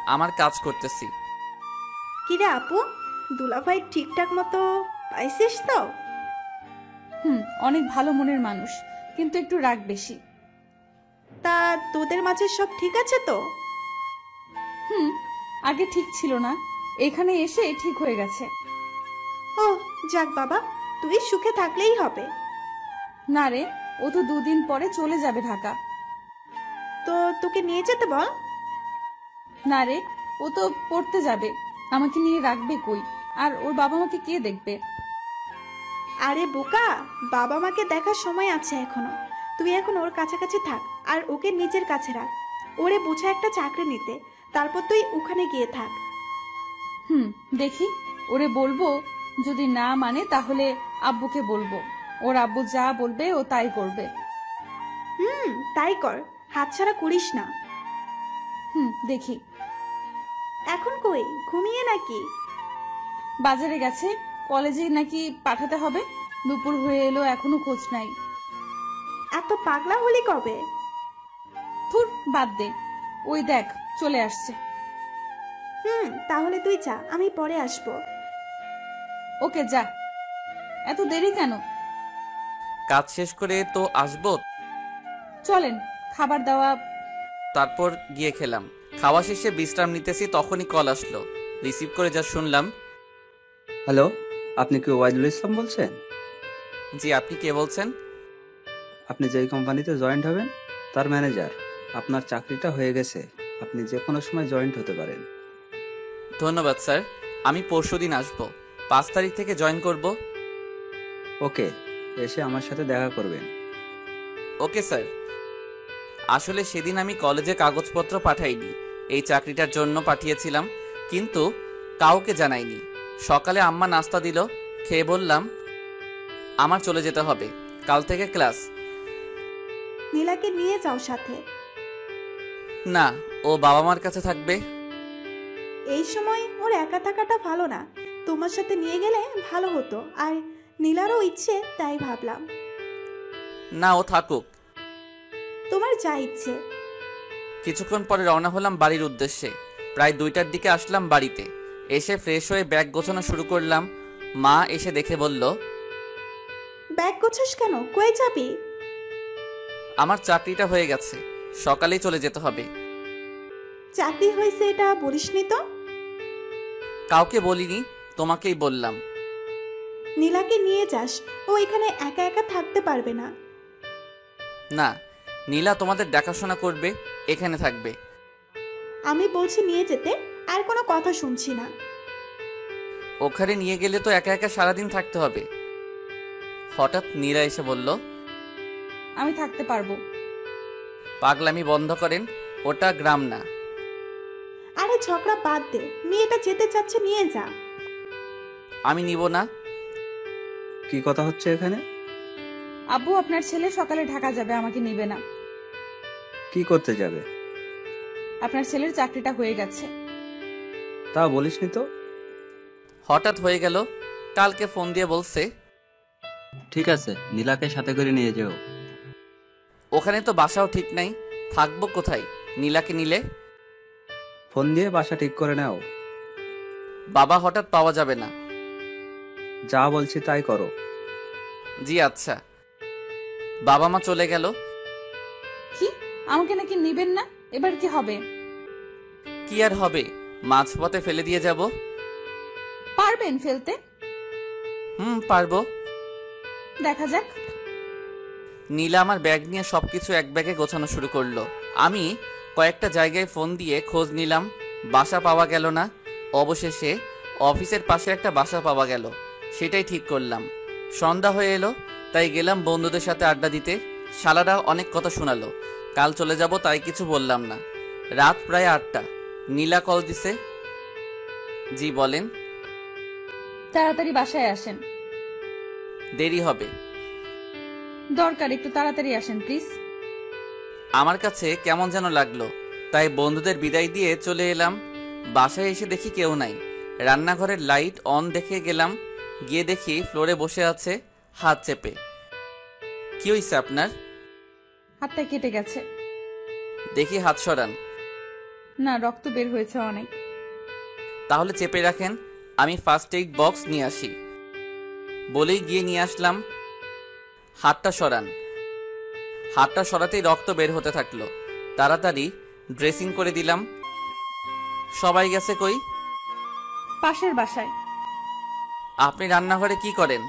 আমার কাজ করতেছি। কিরে আপু, দুলাভাই ঠিকঠাক মতো পাইছিস তো? অনেক ভালো মনের মানুষ, কিন্তু একটু রাগ বেশি। তা তোদের মাঝে সব ঠিক আছে তো? আগে ঠিক ছিল না, এখানে এসে ঠিক হয়ে গেছে। ও যাক বাবা, তুই সুখে থাকলেই হবে। না রে, ও তো 2 দিন পরে চলে যাবে ঢাকা। তো তোকে নিয়ে যেতে বল। না রে, ও তো পড়তে যাবে, আমাকে নিয়ে রাখবে কই? আর ওর বাবা মাকে কে দেখবে? আরে বোকা, বাবা মাকে দেখার সময় আছে এখনো। তুই এখন ওর কাছাকাছি থাক আর ওকে নিজের কাছে রাখ। ওরে বোঝা একটা চাকরি নিতে, তারপর তুই ওখানে গিয়ে থাক। দেখি, ওরে বলবো, যদি না মানে তাহলে আব্বুকে বলবো। ওর আব্বু যা বলবে ও তাই করবে। তাই কর, হাতছাড়া করিস না। দেখি। এখন কই, ঘুমিয়ে নাকি? বাজারে গেছে, কলেজে নাকি পাঠাতে হবে। দুপুর হয়ে এলো, এখনো খোঁজ নাই। এত পাগলা হলি কবে? থুর, বাদ দে। ওই দেখ চলে আসছে। তাহলে তুই যা, আমি পরে আসবো। ওকে যা। এত দেরি কেন? কাজ শেষ করে তো আসবো। চলেন, খাবার দাওয়া। তারপর গিয়ে খেলাম। খাওয়া শেষে বিশ্রাম নিতেছি, তখনই কল আসলো। রিসিভ করে যা শুনলাম, হ্যালো, আপনি কি ওয়াইদুল ইসলাম বলছেন? জি, আপনি কে বলছেন? আপনি যেই কোম্পানিতে জয়েন্ট হবেন তার ম্যানেজার। আপনার চাকরিটা হয়ে গেছে, আপনি যে কোনো সময় জয়েন্ট হতে পারেন। ধন্যবাদ স্যার, আমি পরশুদিন আসবো। 5 তারিখ থেকে জয়েন করব। ওকে, এসে আমার সাথে দেখা করবেন। Okay sir. আসলে সেদিন আমি কলেজে কাগজপত্র পাঠাইনি, এই চাকরিটার জন্য পাঠিয়েছিলাম, কিন্তু কাউকে জানাইনি। সকালে আম্মা নাস্তা দিল, খেয়ে বললাম আমার চলে যেতে হবে, কাল থেকে ক্লাস। নীলাকে নিয়ে যাও সাথে। না, ও বাবা মার কাছে থাকবে। এই সময় ওর একা থাকাটা ভালো না, তোমার সাথে নিয়ে গেলে ভালো হতো। আর নীলারও ইচ্ছে, তাই ভাবলাম। না, ও থাকুক। তোমার যা ইচ্ছে। কিছুক্ষণ পরে রওনা হলাম বাড়ির উদ্দেশ্যে। প্রায় 2টার দিকে আসলাম বাড়িতে। এসে ফ্রেশ হয়ে ব্যাগ গোছানো শুরু করলাম। মা এসে দেখে বলল, ব্যাগ গোছাস কেন, কই যাবি? আমার চাকরিটা হয়ে গেছে, সকালেই চলে যেতে হবে। চাকরি হয়েছে এটা বলিসনি তো? কাউকে বলিনি, তোমাকেই বললাম। নীলাকে নিয়ে যাস, ও এখানে একা একা থাকতে পারবে না। না, নীলা তোমাদের দেখাশোনা করবে, এখানে থাকবে। আমি বলছি নিয়ে যেতে, আর কোনো কথা শুনছি না। ওখানে নিয়ে গেলে তো একা একা সারাদিন থাকতে হবে। হঠাৎ নীলা এসে বলল, আমি থাকতে পারবো। পাগলামি বন্ধ করেন, ওটা গ্রাম না। আরে ঝগড়া বাদ দে, মেয়েটা যেতে চাচ্ছে, নিয়ে যা। আমি নিব না। কি কথা হচ্ছে এখানে? আব্বু, আপনার ছেলে সকালে ঢাকা যাবে, আমাকে নিবে না। কি করতে যাবে? আপনার ছেলের চাকরিটা হয়ে গেছে। তা বলিসনি তো। হঠাৎ হয়ে গেল, কালকে ফোন দিয়ে বলছে। ঠিক আছে, নীলাকে সাথে করে নিয়ে যেও। ওখানে তো বাসাও ঠিক নাই, থাকবো কোথায় নীলাকে নিলে? ফোন দিয়ে বাসা ঠিক করে নাও। বাবা হঠাৎ পাওয়া যাবে না। যা বলছি তাই করো। জি আচ্ছা। বাবা মা চলে গেল। কি, আমাকে নাকি নিবেন না? এবার কি হবে? কি আর হবে, মাঝপথে ফেলে দিয়ে যাব। পারবেন ফেলতে? পারবো। দেখা যাক। নীলা আমার ব্যাগ নিয়ে সবকিছু এক ব্যাগে গোছানো শুরু করলো। আমি কয়েকটা জায়গায় ফোন দিয়ে খোঁজ নিলাম, বাসা পাওয়া গেল না। অবশেষে অফিসের পাশে একটা বাসা পাওয়া গেল, সেটাই ঠিক করলাম। সন্ধ্যা হয়ে এলো, তাই গেলাম বন্ধুদের সাথে আড্ডা দিতে। শালারা অনেক কথা শোনালো, কাল চলে যাব তাই কিছু বললাম না। রাত প্রায় 8টা। নীলা কল দিছে। জি বলেন। তাড়াতাড়ি বাসায় আসেন। দেরি হবে। দরকার, একটু তাড়াতাড়ি আসেন প্লিজ। আমার কাছে কেমন যেন লাগলো, তাই বন্ধুদের বিদায় দিয়ে চলে এলাম। বাসায় এসে দেখি কেউ নাই। রান্নাঘরের লাইট অন দেখে গেলাম, গিয়ে দেখি ফ্লোরে বসে আছে হাত চেপে। কি হইছে আপনার? হাতটা কেটে গেছে। দেখি হাত সরান। না, রক্ত বের হয়েছে অনেক। তাহলে চেপে রাখেন, আমি ফার্স্ট এইড বক্স নিয়ে আসি। বলেই গিয়ে নিয়ে আসলাম। হাতটা সরান। হাতটা সরাতেই রক্ত বের হতে থাকলো। তাড়াতাড়ি ড্রেসিং করে দিলাম। সবাই গেছে কই? পাশের বাসায়। আপনি রান্নাঘরে কি করেন?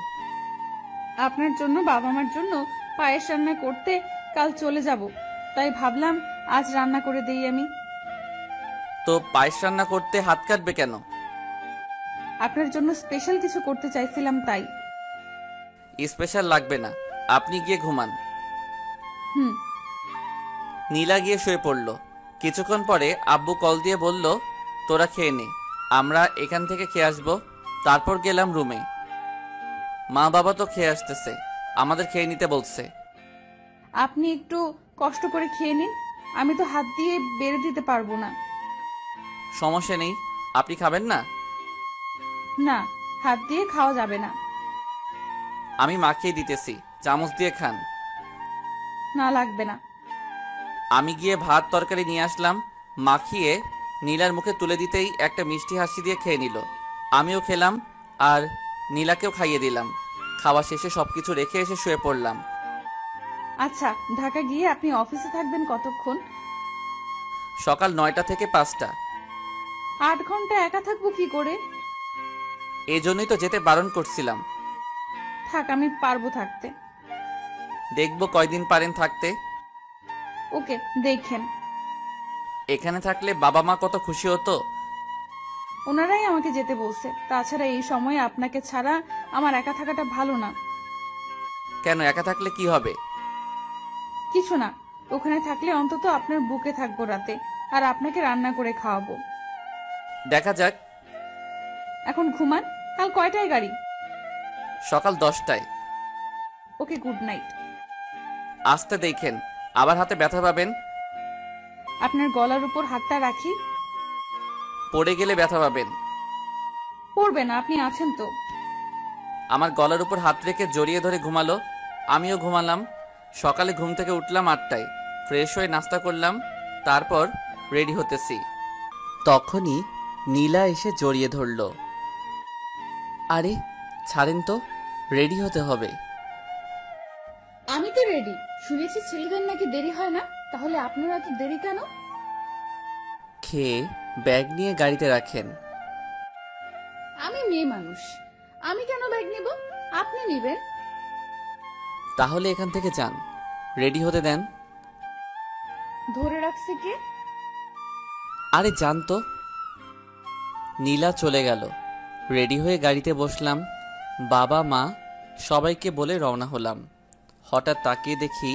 আপনার জন্য, বাবা মার জন্য পায়েস রান্না করতে কাল চলে যাব, তাই ভাবলাম আজ রান্না করে দেই আমি। তো পায়েস রান্না করতে হাত কাটবে কেন? আপনার জন্য স্পেশাল কিছু করতে চাইছিলাম তাই। স্পেশাল লাগবে না, আপনি গিয়ে ঘুমান। হুম। নীলা গিয়ে শুয়ে পড়ল। কিছুক্ষণ পরে আব্বু কল দিয়ে বলল, তোরা খেয়ে নে, আমরা এখান থেকে খেয়ে আসবো। তারপর গেলাম রুমে। মা বাবা তো খেয়ে আসতেছে, আমাদের খেয়ে নিতে বলছে। আপনি একটু কষ্ট করে খেয়ে নিন, আমি তো হাত দিয়ে বেড়ে দিতে পারবো না। সমস্যা নেই, আপনি খাবেন না? না, হাত দিয়ে খাওয়া যাবে না। আমি মাখিয়ে দিতেছি, চামচ দিয়ে খান। না, লাগবে না। আমি গিয়ে ভাত তরকারি নিয়ে আসলাম, মাখিয়ে নীলার মুখে তুলে দিতেই একটা মিষ্টি হাসি দিয়ে খেয়ে নিল। আমিও খেলাম আর নীলাকেও খাইয়ে দিলাম। খাওয়া শেষে সবকিছু রেখে এসে শুয়ে পড়লাম। আচ্ছা, ঢাকা গিয়ে আপনি অফিসে থাকবেন কতক্ষণ? সকাল 9টা থেকে 5টা। 8 ঘন্টা একা থাকবো কি করে? এই জন্যই তো যেতে বারণ করছিলাম। থাক, আমি পারবো থাকতে। দেখবো কয়দিন পারেন থাকতে। ওকে, দেখেন। এখানে থাকলে বাবা মা কত খুশি হতো। ওনারাই আমাকে যেতে বলছে। তাছাড়া এই সময়ে আপনাকে ছাড়া আমার একা থাকাটা ভালো না। কেন, একা থাকলে কি হবে? কিছু না, ওখানে থাকলে অন্তত আপনার বুকে থাকবো রাতে, আর আপনাকে রান্না করে খাওয়াবো। দেখা যাক। এখন ঘুমান। কাল কয়টায় গাড়ি? সকাল 10টায়। ওকে, গুড নাইট। আসতে দেখেন, আবার হাতে ব্যথা পাবেন। আপনার গলার উপর হাতটা রাখি। পড়ে গেলে ব্যথা পাবেন। পড়বে না, আপনি আছেন তো। আমার গলার উপর হাত রেখে জড়িয়ে ধরে ঘুমালো। আমিও ঘুমালাম। সকালে ঘুম থেকে উঠলাম 8টায়, ফ্রেশ হয়ে নাস্তা করলাম, তারপর রেডি হতেছি। তখনই নীলা এসে জড়িয়ে ধরল। আরে ছাড়েন তো, রেডি হতে হবে। আমি তো রেডি। শুনেছি ছেলেদের নাকি দেরি হয় না, তাহলে আপনার এত দেরি কেন? খেয়ে ব্যাগ নিয়ে গাড়িতে রাখেন। আমি মেয়ে মানুষ, আমি কেন ব্যাগ নেব? আপনি নেবেন। তাহলে এখান থেকে যান, রেডি হতে দেন। ধরে রাখছে কে? আরে যান তো। নীলা চলে গেল। রেডি হয়ে গাড়িতে বসলাম। বাবা মা সবাইকে বলে রওনা হলাম। হঠাৎ তাকিয়ে দেখি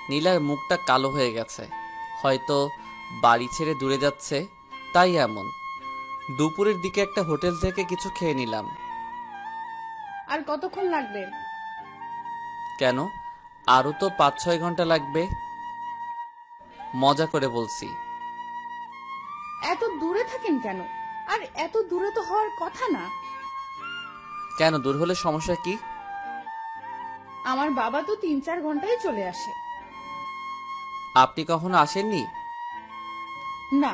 নীলার মুখটা কালো হয়ে গেছে। হয়তো বাড়ি ছেড়ে দূরে যাচ্ছে, তাই এমন। দুপুরের দিকে একটা হোটেল থেকে কিছু খেয়ে নিলাম। আর কতক্ষণ লাগবে? কেন, আরো তো 5-6 ঘন্টা লাগবে। মজা করে বলছি। এত দূরে থাকেন কেন? আর এত দূরে তো হওয়ার কথা না। কেন, দূর হলে সমস্যা কি? আমার বাবা তো 3-4 ঘন্টায় চলে আসে। আপনি কখনো আসেননি? না।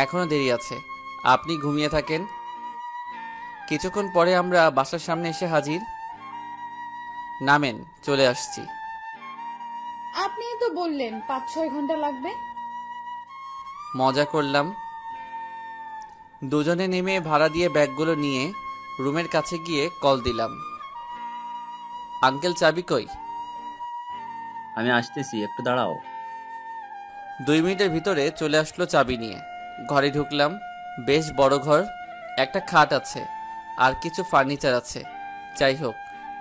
এখনো দেরি আছে, আপনি ঘুমিয়ে থাকেন। কিছুক্ষণ পরে আমরা বাসার সামনে এসে হাজির। নামেন, চলে আসছি। আপনি তো বললেন 5-6 ঘন্টা লাগবে। মজা করলাম। দুজনে নেমে ভাড়া দিয়ে ব্যাগগুলো নিয়ে রুমের কাছে গিয়ে কল দিলাম। আঙ্কেল, চাবি কই? আমি আসতেছি, একটু দাঁড়াও। 2 মিনিটের ভিতরে চলে আসলো চাবি নিয়ে। ঘরে ঢুকলাম। বেশ বড় ঘর, একটা খাট আছে আর কিছু ফার্নিচার আছে। যাই হোক,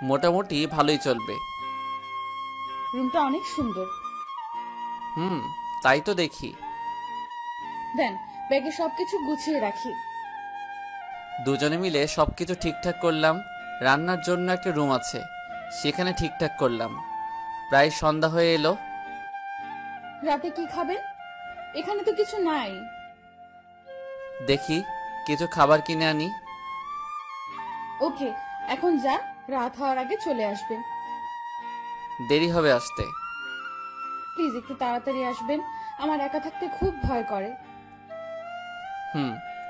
মোটামুটি ভালোই চলবে। রুমটা অনেক সুন্দর। তাই তো দেখি। দেন, ব্যাগে সবকিছু গুছিয়ে রাখি। দুজনে মিলে সবকিছু ঠিকঠাক করলাম। রান্নার জন্য একটা রুম আছে, সেখানে ঠিকঠাক করলাম। প্রায় সন্ধ্যা হয়ে এলো। রাতে কি খাবেন? এখানে তো কিছু নাই। দেখি কিছু খাবার কিনে আনি। ওকে, এখন যা, রাত হওয়ার আগে চলে আসবেন। দেরি হবে আসতে। প্লিজ একটু তাড়াতাড়ি আসবেন, আমার একা থাকতে খুব ভয় করে।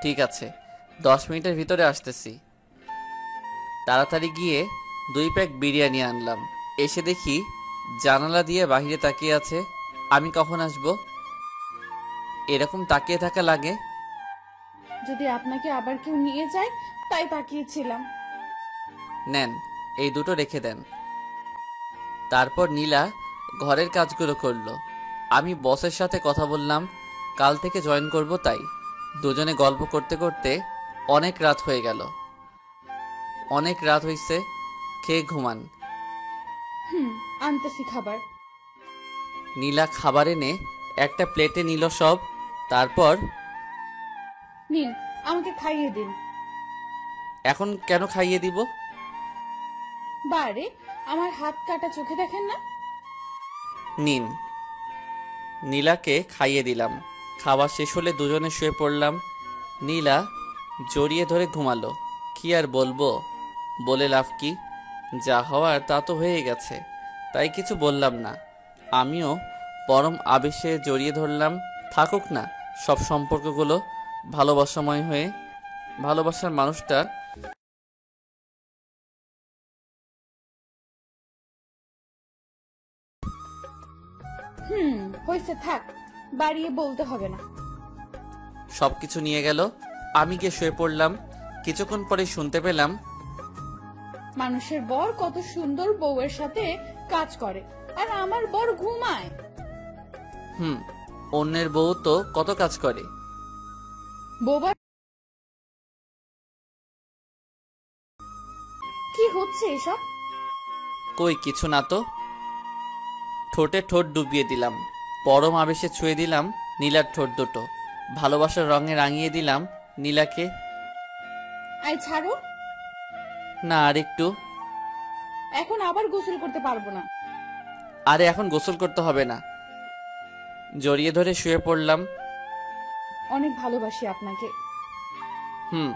ঠিক আছে, 10 মিনিটের ভিতরে আসতেছি। তাড়াতাড়ি গিয়ে 2 প্যাক বিরিয়ানি আনলাম। এসে দেখি জানালা দিয়ে বাইরে তাকিয়ে আছে। আমি কখন আসব? এরকম তাকিয়ে থাকা লাগে। যদি আপনাকে আবার কেউ নিয়ে যায় তাই তাকিয়েছিলাম। নেন, এই দুটো রেখে দেন। তারপর নীলা ঘরের কাজগুলো করলো। আমি বসের সাথে কথা বললাম, কাল থেকে জয়েন করব, তাই দুজনে গল্প করতে করতে অনেক রাত হয়ে গেল। অনেক রাত হইছে, খেয়ে ঘুমান। আনতেছি খাবার। নীলা খাবার এনে একটা প্লেটে নিল সব। তারপর, নিন, আমাকে খাইয়ে দিন। এখন কেন খাইয়ে দিব? বারে, আমার হাত কাটা চোখে দেখেন না? নিন। নীলাকে খাইয়ে দিলাম। খাওয়া শেষ হলে দুজনে শুয়ে পড়লাম। নীলা জড়িয়ে ধরে ঘুমালো। কি আর বলবো, বলে লাভ কি? যা হওয়ার তা তো হয়ে গেছে, তাই কিছু বললাম না। আমিও পরম আবেশে জড়িয়ে ধরলাম। থাকুক না সব সম্পর্কগুলো ভালোবাসাময় হয়ে। ভালোবাসার মানুষটা হয়েছে, থাক, বাড়িয়ে বলতে হবে না। সবকিছু নিয়ে গেল। আমি গিয়ে শুয়ে পড়লাম। কিছুক্ষণ পরে শুনতে পেলাম, মানুষের বর কত সুন্দর বউয়ের সাথে কাজ করে, আর আমার বর ঘুমায়। অন্যের বউ তো কত কাজ করে। বোবা, কি হচ্ছে এসব? কই কিছু না তো। ঠোঁটে ঠোঁট ডুবিয়ে দিলাম। পরম আবেশে ছুঁয়ে দিলাম নীলার ঠোঁট দুটো। ভালোবাসার রঙে রাঙিয়ে দিলাম নীলাকে। আই ছাড়ো। না, আর একটু। এখন আবার গোসল করতে পারবো না। আরে এখন গোসল করতে হবে না। জড়িয়ে ধরে শুয়ে পড়লাম। অনেক ভালোবাসি আপনাকে। হুম।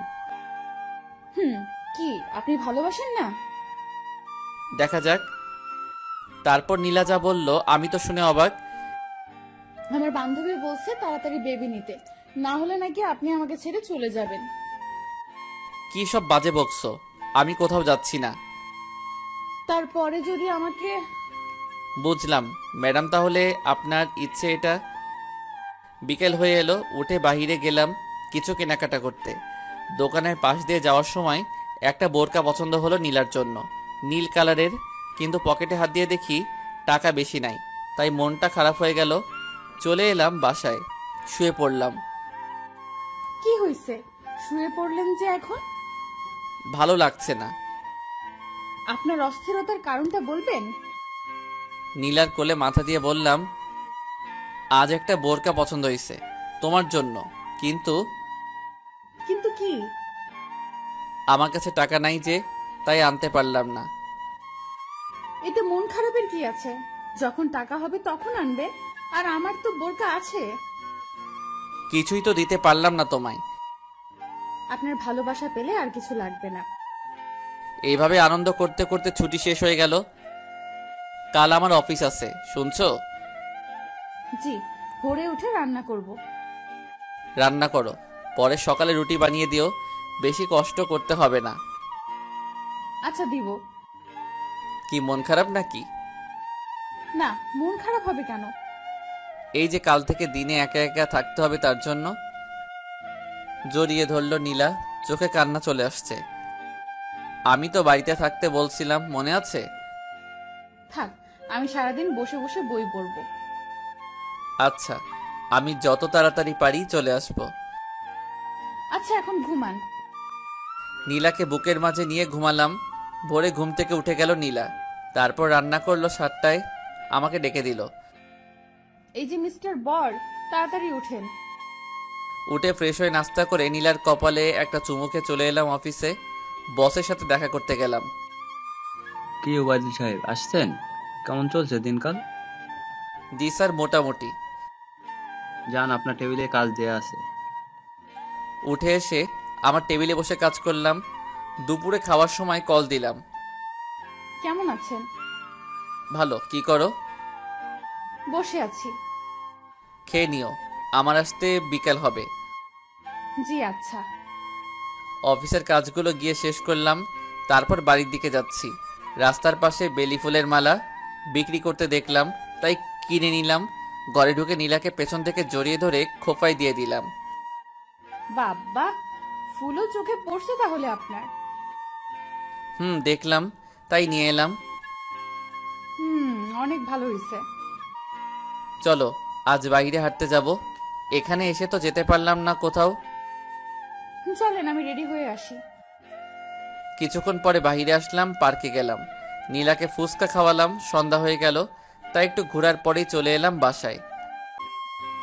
কি আপনি ভালোবাসেন না? দেখা যাক। তারপর নীলা যা বলল আমি তো শুনে অবাক। আমার বান্ধবী বলছে তাড়াতাড়ি বেবি নিতে, না হলে নাকি আপনি আমাকে ছেড়ে চলে যাবেন। কি সব বাজে বকছো? আমি কোথাও যাচ্ছি না। তারপরে যদি আমাকে... বুঝলাম ম্যাডাম, তাহলে আপনার ইচ্ছে এটা। বিকেল হয়ে এলো, উঠে বাহিরে গেলাম কিছু কেনাকাটা করতে। দোকানের পাশ দিয়ে যাওয়ার সময় একটা বোরকা পছন্দ হলো নীলার জন্য, নীল কালারের। কিন্তু পকেটে হাত দিয়ে দেখি টাকা বেশি নাই, তাই মনটা খারাপ হয়ে গেল। চলে এলাম বাসায়, শুয়ে পড়লাম। কি হয়েছে, শুয়ে পড়লেন যে এখন? ভালো লাগছে না। আপনার অস্থিরতার কারণটা বলবেন? নীলার কোলে মাথা দিয়ে বললাম, আজ একটা বোরকা পছন্দ হয়েছে তোমার জন্য, কিন্তু কিন্তু কি? আমার কাছে টাকা নাই যে, তাই আনতে পারলাম না। এতে মন খারাপের কি আছে? যখন টাকা হবে তখন আনবে, আর আমার তো বোরকা আছে। কিছুই তো দিতে পারলাম না তোমায়। আপনার ভালোবাসা পেলে আর কিছু লাগবে না। এইভাবে আনন্দ করতে করতে ছুটি শেষ হয়ে গেল। কাল আমার অফিস আছে, শুনছো? জি, ভোরে উঠে রান্না করব। রান্না করো, পরে সকালে রুটি বানিয়ে দিও, বেশি কষ্ট করতে হবে না। আচ্ছা, দিব। কি মন খারাপ নাকি? না, মন খারাপ হবে কেন? এই যে কাল থেকে দিনে একা একা থাকতে হবে তার জন্য। জড়িয়ে ধরল নীলা, চোখে কান্না চলে আসছে। আমি তো বাড়িতে থাকতে বলছিলাম, মনে আছে? থাক, আমি সারাদিন বসে বসে বই পড়ব। আচ্ছা, আমি যত তাড়াতাড়ি পারি চলে আসব। আচ্ছা, এখন ঘুমান। নীলাকে বুকের মাঝে নিয়ে ঘুমালাম। ভোরে ঘুম থেকে উঠে গেল নীলা। তারপর রান্না করলো 7টায়, আমাকে ডেকে দিল। এই যে মিস্টার বর, তাড়াতাড়ি উঠেন। উঠে ফ্রেশ হয়ে নাস্তা করে নীলার কপালে একটা চুমুকে চলে এলাম অফিসে। বসের সাথে দেখা করতে গেলাম। কি ওবায়দুল সাহেব আসছেন? কেমন চলছে দিনকাল? জি স্যার, মোটামুটি। যান, আপনার টেবিলে কাজ দেয়া আছে। উঠে এসে আমার টেবিলে বসে কাজ করলাম। দুপুরে খাওয়ার সময় কল দিলাম। কেমন আছেন? ভালো। কি করো? বসে আছি। খেয়ে নিও, আমার আসতে বিকেল হবে। জি আচ্ছা। অফিসের কাজগুলো গিয়ে শেষ করলাম, তারপর বাড়ির দিকে যাচ্ছি। রাস্তার পাশে বেলি ফুলের মালা বিক্রি করতে দেখলাম, তাই কিনে নিলাম। ঘরে ঢুকে নীলাকে পেছন থেকে জড়িয়ে ধরে খোপায় দিয়ে দিলাম। বাবা, ফুলও চোখে পড়ছে তাহলে আপনার। দেখলাম, তাই নিয়ে এলাম। অনেক ভালো হয়েছে। চলো আজ বাইরে হাঁটতে যাব। এখানে এসে তো যেতে পারলাম না কোথাও। চলেন, আমি রেডি হয়ে আসি। কিছুক্ষণ পরে বাইরে আসলাম, পার্কে গেলাম। নীলাকে ফুচকা খাওয়ালাম, সন্ধ্যা হয়ে গেল, তাই একটু ঘোরার পরেই চলে এলাম বাসায়।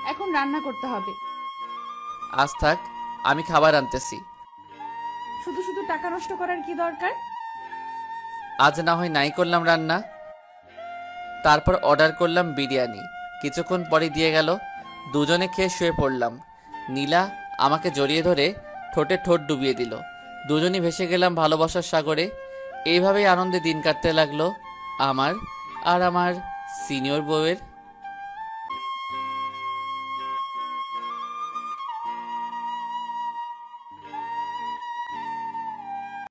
এখন রান্না করতে হবে। আজ থাক, আমি খাবার আনতেছি। শুধু শুধু টাকা নষ্ট করার কি দরকার? আজ না হয় নাই করলাম রান্না। তারপর অর্ডার করলাম বিরিয়ানি। কিছুক্ষণ পরে দিয়ে গেল, দুজনে খেয়ে শুয়ে পড়লাম। নীলা আমাকে জড়িয়ে ধরে ঠোঁটে ঠোঁট ডুবিয়ে দিল। দুজনই ভেসে গেলাম ভালোবাসার সাগরে। এইভাবেই আনন্দে দিন কাটতে লাগলো আমার আর আমার সিনিয়র বউয়ের।